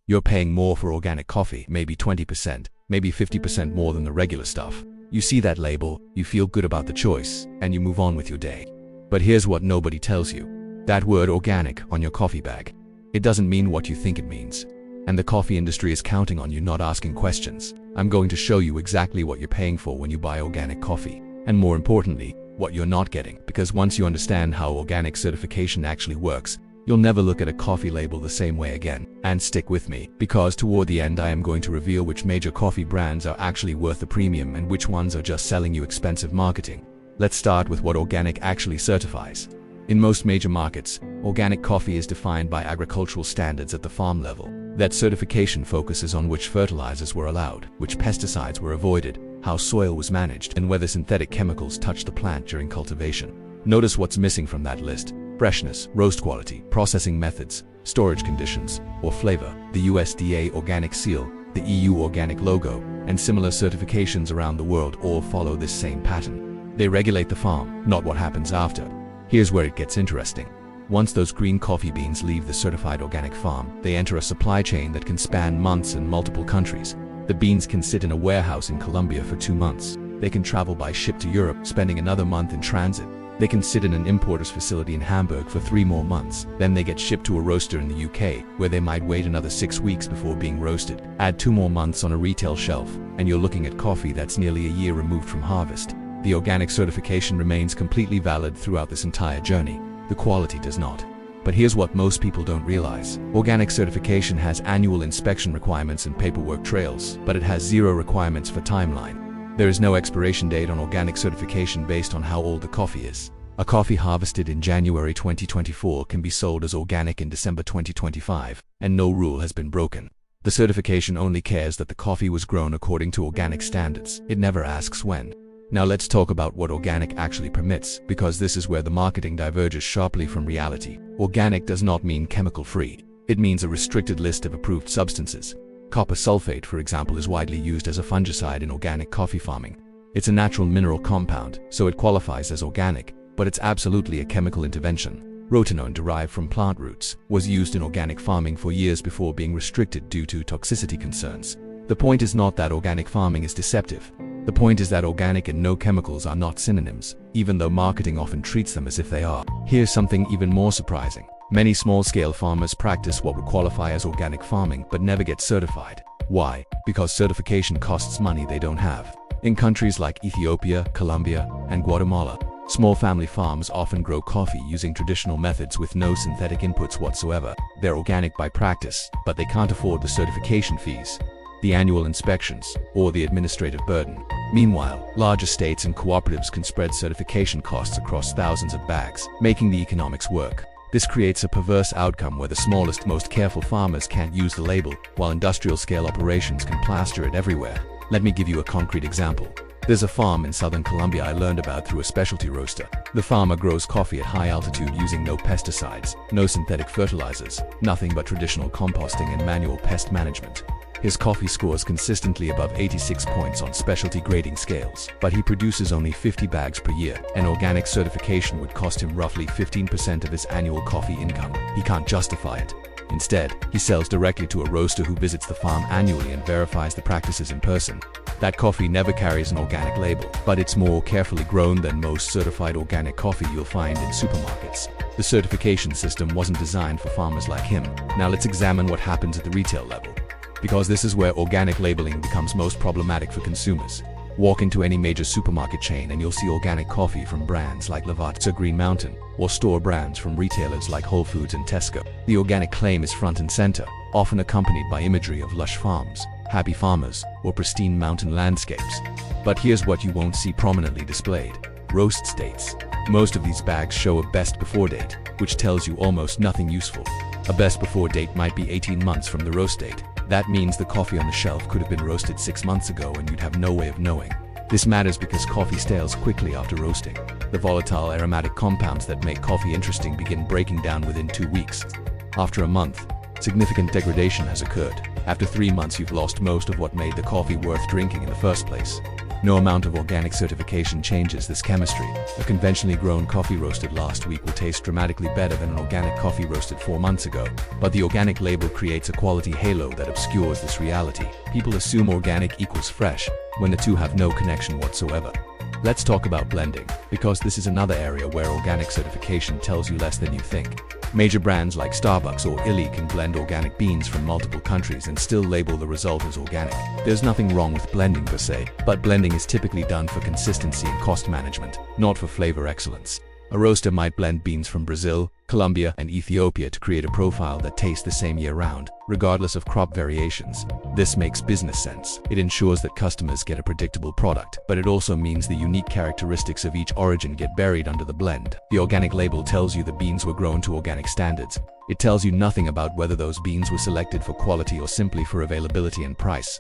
You're paying more for organic coffee, maybe 20%, maybe 50% more than the regular stuff. You see that label, you feel good about the choice, and you move on with your day. But here's what nobody tells you. That word organic on your coffee bag. It doesn't mean what you think it means. And the coffee industry is counting on you not asking questions. I'm going to show you exactly what you're paying for when you buy organic coffee. And more importantly, what you're not getting. Because once you understand how organic certification actually works, you'll never look at a coffee label the same way again. And stick with me, because toward the end I am going to reveal which major coffee brands are actually worth the premium and which ones are just selling you expensive marketing. Let's start with what organic actually certifies. In most major markets, organic coffee is defined by agricultural standards at the farm level. That certification focuses on which fertilizers were allowed, which pesticides were avoided, how soil was managed, and whether synthetic chemicals touched the plant during cultivation. Notice what's missing from that list: freshness, roast quality, processing methods, storage conditions, or flavor. The USDA organic seal, the EU organic logo, and similar certifications around the world all follow this same pattern. They regulate the farm, not what happens after. Here's where it gets interesting. Once those green coffee beans leave the certified organic farm, they enter a supply chain that can span months and multiple countries. The beans can sit in a warehouse in Colombia for 2 months. They can travel by ship to Europe, spending another month in transit. They can sit in an importer's facility in Hamburg for 3 more months. Then they get shipped to a roaster in the UK, where they might wait another 6 weeks before being roasted. Add 2 more months on a retail shelf, and you're looking at coffee that's nearly a year removed from harvest. The organic certification remains completely valid throughout this entire journey. The quality does not. But here's what most people don't realize. Organic certification has annual inspection requirements and paperwork trails, but it has 0 requirements for timeline. There is no expiration date on organic certification based on how old the coffee is. A coffee harvested in January 2024 can be sold as organic in December 2025, and no rule has been broken. The certification only cares that the coffee was grown according to organic standards. It never asks when. Now let's talk about what organic actually permits, because this is where the marketing diverges sharply from reality. Organic does not mean chemical-free. It means a restricted list of approved substances. Copper sulfate, for example, is widely used as a fungicide in organic coffee farming. It's a natural mineral compound, so it qualifies as organic, but it's absolutely a chemical intervention. Rotenone, derived from plant roots, was used in organic farming for years before being restricted due to toxicity concerns. The point is not that organic farming is deceptive. The point is that organic and no chemicals are not synonyms, even though marketing often treats them as if they are. Here's something even more surprising. Many small-scale farmers practice what would qualify as organic farming but never get certified. Why? Because certification costs money they don't have. In countries like Ethiopia, Colombia, and Guatemala, small family farms often grow coffee using traditional methods with no synthetic inputs whatsoever. They're organic by practice, but they can't afford the certification fees, the annual inspections, or the administrative burden. Meanwhile, larger states and cooperatives can spread certification costs across thousands of bags, making the economics work. This creates a perverse outcome where the smallest, most careful farmers can't use the label, while industrial-scale operations can plaster it everywhere. Let me give you a concrete example. There's a farm in southern Colombia I learned about through a specialty roaster. The farmer grows coffee at high altitude using no pesticides, no synthetic fertilizers, nothing but traditional composting and manual pest management. His coffee scores consistently above 86 points on specialty grading scales, but he produces only 50 bags per year. An organic certification would cost him roughly 15% of his annual coffee income. He can't justify it. Instead, he sells directly to a roaster who visits the farm annually and verifies the practices in person. That coffee never carries an organic label, but it's more carefully grown than most certified organic coffee you'll find in supermarkets. The certification system wasn't designed for farmers like him. Now let's examine what happens at the retail level, because this is where organic labeling becomes most problematic for consumers. Walk into any major supermarket chain and you'll see organic coffee from brands like Lavazza, Green Mountain, or store brands from retailers like Whole Foods and Tesco. The organic claim is front and center, often accompanied by imagery of lush farms, happy farmers, or pristine mountain landscapes. But here's what you won't see prominently displayed: roast dates. Most of these bags show a best before date, which tells you almost nothing useful. A best before date might be 18 months from the roast date. That means the coffee on the shelf could have been roasted 6 months ago and you'd have no way of knowing. This matters because coffee stales quickly after roasting. The volatile aromatic compounds that make coffee interesting begin breaking down within 2 weeks. After a month, significant degradation has occurred. After 3 months, you've lost most of what made the coffee worth drinking in the first place. No amount of organic certification changes this chemistry. A conventionally grown coffee roasted last week will taste dramatically better than an organic coffee roasted 4 months ago. But the organic label creates a quality halo that obscures this reality. People assume organic equals fresh, when the two have no connection whatsoever. Let's talk about blending, because this is another area where organic certification tells you less than you think. Major brands like Starbucks or Illy can blend organic beans from multiple countries and still label the result as organic. There's nothing wrong with blending per se, but blending is typically done for consistency and cost management, not for flavor excellence. A roaster might blend beans from Brazil, Colombia, and Ethiopia to create a profile that tastes the same year-round, regardless of crop variations. This makes business sense. It ensures that customers get a predictable product, but it also means the unique characteristics of each origin get buried under the blend. The organic label tells you the beans were grown to organic standards. It tells you nothing about whether those beans were selected for quality or simply for availability and price.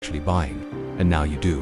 actually buying, and now you do.